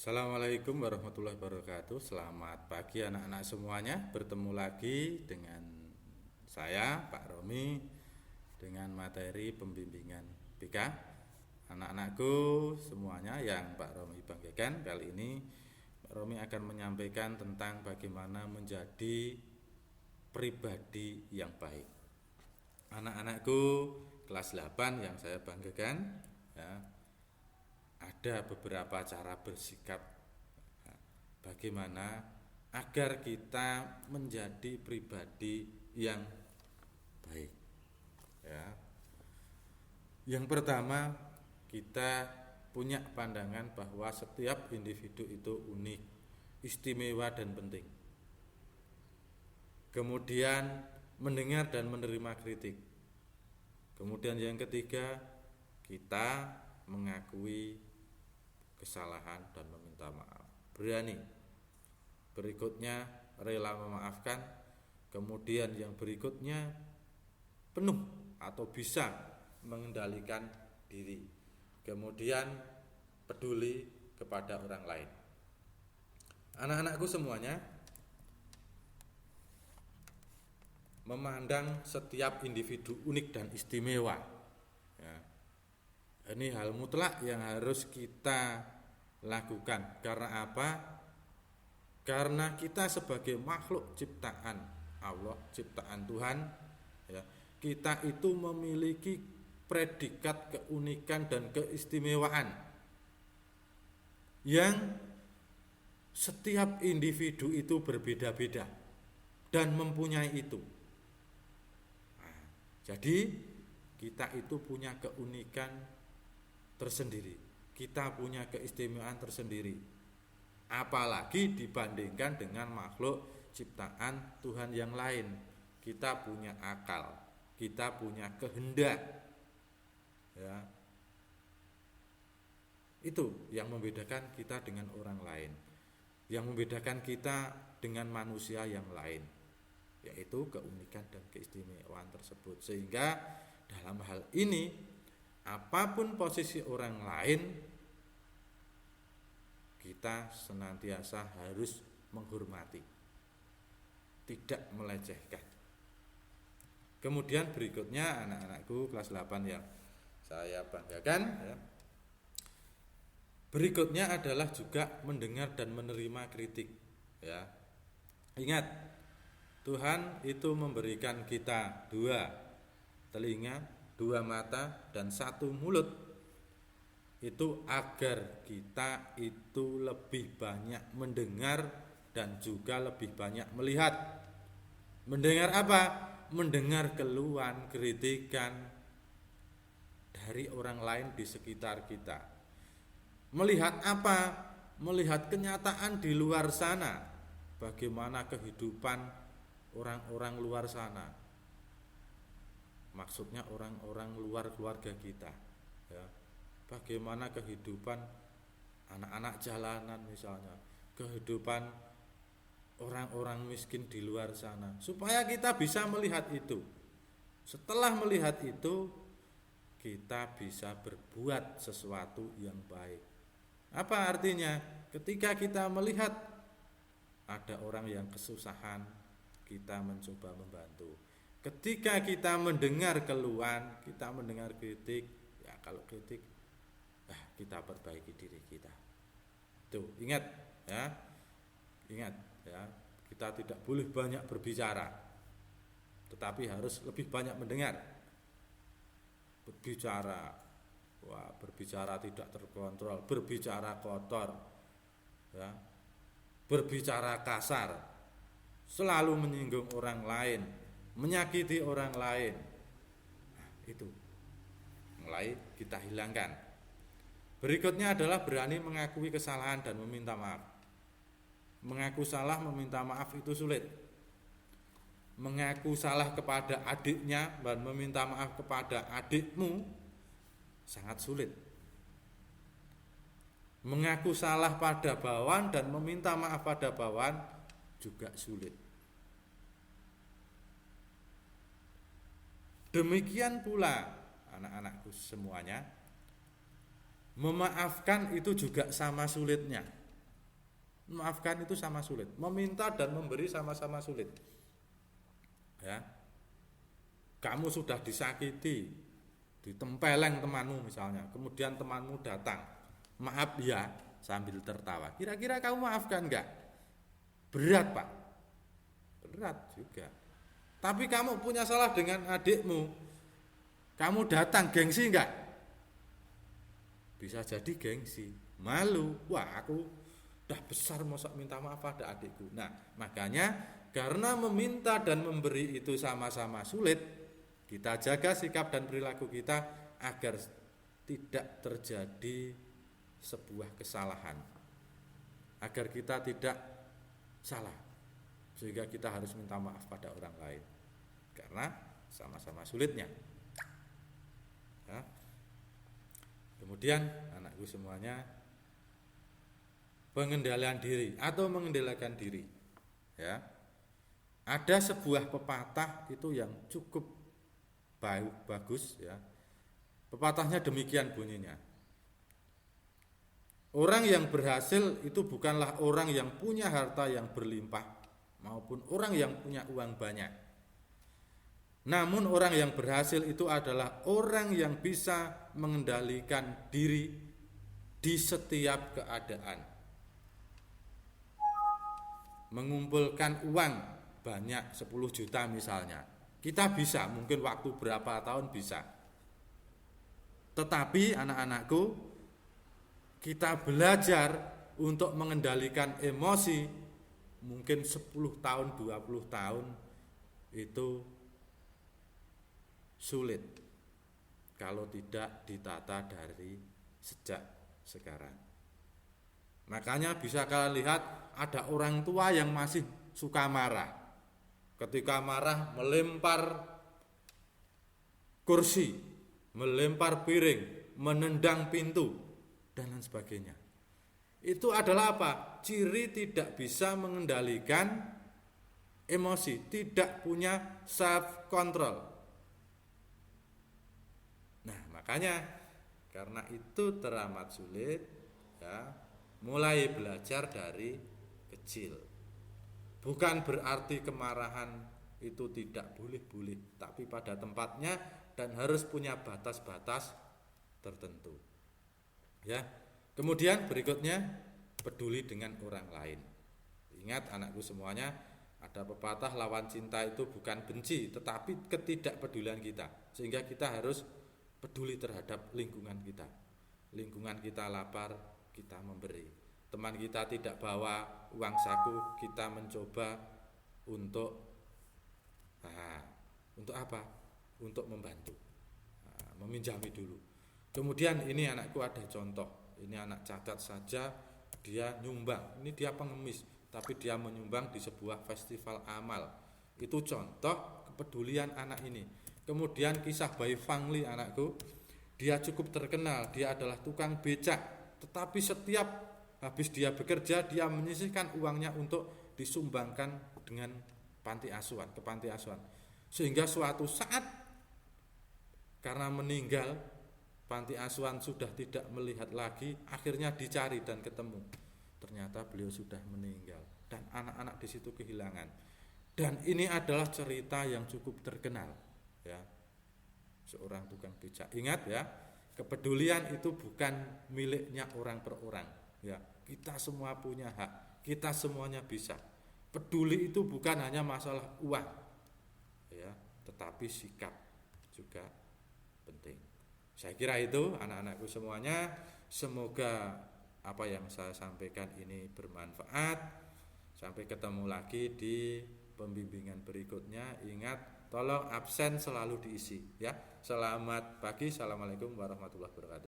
Assalamualaikum warahmatullahi wabarakatuh. Selamat pagi anak-anak semuanya. Bertemu lagi dengan saya Pak Romi dengan materi pembimbingan BK. Anak-anakku semuanya yang Pak Romi banggakan, kali ini Pak Romi akan menyampaikan tentang bagaimana menjadi pribadi yang baik. Anak-anakku kelas 8 yang saya banggakan, ya, ada beberapa cara bersikap, bagaimana agar kita menjadi pribadi yang baik, ya. Yang pertama, kita punya pandangan bahwa setiap individu itu unik, istimewa dan penting. Kemudian mendengar dan menerima kritik. Kemudian yang ketiga, kita mengakui kesalahan dan meminta maaf, berani. Berikutnya rela memaafkan. Kemudian yang berikutnya penuh atau bisa mengendalikan diri. Kemudian peduli kepada orang lain. Anak-anakku semuanya, memandang setiap individu unik dan istimewa, ya. Ini hal mutlak yang harus kita lakukan. Karena apa? Karena kita sebagai makhluk ciptaan Allah, ciptaan Tuhan, ya, kita itu memiliki predikat keunikan dan keistimewaan yang setiap individu itu berbeda-beda dan mempunyai itu. Nah, jadi kita itu punya keunikan tersendiri, kita punya keistimewaan tersendiri, apalagi dibandingkan dengan makhluk ciptaan Tuhan yang lain. Kita punya akal, kita punya kehendak, ya. Itu yang membedakan kita dengan orang lain, yang membedakan kita dengan manusia yang lain, yaitu keunikan dan keistimewaan tersebut. Sehingga dalam hal ini, apapun posisi orang lain, kita senantiasa harus menghormati, tidak melecehkan. Kemudian berikutnya anak-anakku kelas 8 yang saya banggakan, ya, berikutnya adalah juga mendengar dan menerima kritik, ya. Ingat, Tuhan itu memberikan kita 2 telinga, 2 mata, dan 1 mulut, itu agar kita itu lebih banyak mendengar dan juga lebih banyak melihat. Mendengar apa? Mendengar keluhan, kritikan dari orang lain di sekitar kita. Melihat apa? Melihat kenyataan di luar sana, bagaimana kehidupan orang-orang luar sana. Maksudnya orang-orang luar keluarga kita, ya. Bagaimana kehidupan anak-anak jalanan misalnya, kehidupan orang-orang miskin di luar sana, supaya kita bisa melihat itu. Setelah melihat itu, kita bisa berbuat sesuatu yang baik. Apa artinya? Ketika kita melihat ada orang yang kesusahan, kita mencoba membantu. Ketika kita mendengar keluhan, kita mendengar kritik, ya kalau kritik, kita perbaiki diri kita. Tuh, ingat, ya. Ingat, ya. Kita tidak boleh banyak berbicara, tetapi harus lebih banyak mendengar. Berbicara tidak terkontrol, berbicara kotor, ya. Berbicara kasar, selalu menyinggung orang lain, menyakiti orang lain. Nah, itu mulai kita hilangkan. Berikutnya adalah berani mengakui kesalahan dan meminta maaf. Mengaku salah, meminta maaf itu sulit. Mengaku salah kepada adiknya dan meminta maaf kepada adikmu sangat sulit. Mengaku salah pada bawahan dan meminta maaf pada bawahan juga sulit. Demikian pula anak-anakku semuanya, memaafkan itu juga sama sulitnya. Memaafkan itu sama sulit. Meminta dan memberi sama-sama sulit. Ya. Kamu sudah disakiti, ditempeleng temanmu misalnya, kemudian temanmu datang, maaf ya, sambil tertawa. Kira-kira kamu maafkan enggak? Berat, Pak. Berat juga. Tapi kamu punya salah dengan adikmu, kamu datang, gengsi enggak? Bisa jadi gengsi, malu. Wah, aku udah besar masa minta maaf pada adikku. Nah, makanya karena meminta dan memberi itu sama-sama sulit, kita jaga sikap dan perilaku kita agar tidak terjadi sebuah kesalahan, agar kita tidak salah, sehingga kita harus minta maaf pada orang lain karena sama-sama sulitnya. Ya. Kemudian anakku semuanya, pengendalian diri atau mengendalikan diri. Ya, ada sebuah pepatah itu yang cukup bagus. Ya, pepatahnya demikian bunyinya. Orang yang berhasil itu bukanlah orang yang punya harta yang berlimpah maupun orang yang punya uang banyak. Namun orang yang berhasil itu adalah orang yang bisa mengendalikan diri di setiap keadaan. Mengumpulkan uang banyak 10 juta misalnya, kita bisa, mungkin waktu berapa tahun bisa. Tetapi anak-anakku, kita belajar untuk mengendalikan emosi mungkin 10 tahun, 20 tahun itu sulit kalau tidak ditata dari sejak sekarang. Makanya bisa kalian lihat ada orang tua yang masih suka marah. Ketika marah melempar kursi, melempar piring, menendang pintu dan lain sebagainya. Itu adalah apa? Ciri tidak bisa mengendalikan emosi, tidak punya self control. Nah, makanya karena itu teramat sulit, ya, mulai belajar dari kecil. Bukan berarti kemarahan itu tidak boleh, tapi pada tempatnya dan harus punya batas-batas tertentu. Ya. Kemudian berikutnya, peduli dengan orang lain. Ingat anakku semuanya, ada pepatah lawan cinta itu bukan benci, tetapi ketidakpedulian kita. Sehingga kita harus peduli terhadap lingkungan kita. Lingkungan kita lapar, kita memberi. Teman kita tidak bawa uang saku, kita mencoba untuk apa? Untuk membantu, meminjami dulu. Kemudian ini anakku ada contoh, ini anak cacat saja, dia nyumbang. Ini dia pengemis, tapi dia menyumbang di sebuah festival amal. Itu contoh kepedulian anak ini. Kemudian kisah Bai Fangli anakku, dia cukup terkenal, dia adalah tukang becak, tetapi setiap habis dia bekerja, dia menyisihkan uangnya untuk disumbangkan dengan panti asuhan, ke panti asuhan. Sehingga suatu saat karena meninggal, panti asuhan sudah tidak melihat lagi, akhirnya dicari dan ketemu. Ternyata beliau sudah meninggal dan anak-anak di situ kehilangan. Dan ini adalah cerita yang cukup terkenal, ya. Seorang tukang becak. Ingat ya, kepedulian itu bukan miliknya orang per orang, ya. Kita semua punya hak, kita semuanya bisa. Peduli itu bukan hanya masalah uang, ya, tetapi sikap juga penting. Saya kira itu anak-anakku semuanya. Semoga apa yang saya sampaikan ini bermanfaat. Sampai ketemu lagi di pembimbingan berikutnya. Ingat, tolong absen selalu diisi, ya. Selamat pagi, assalamualaikum warahmatullahi wabarakatuh.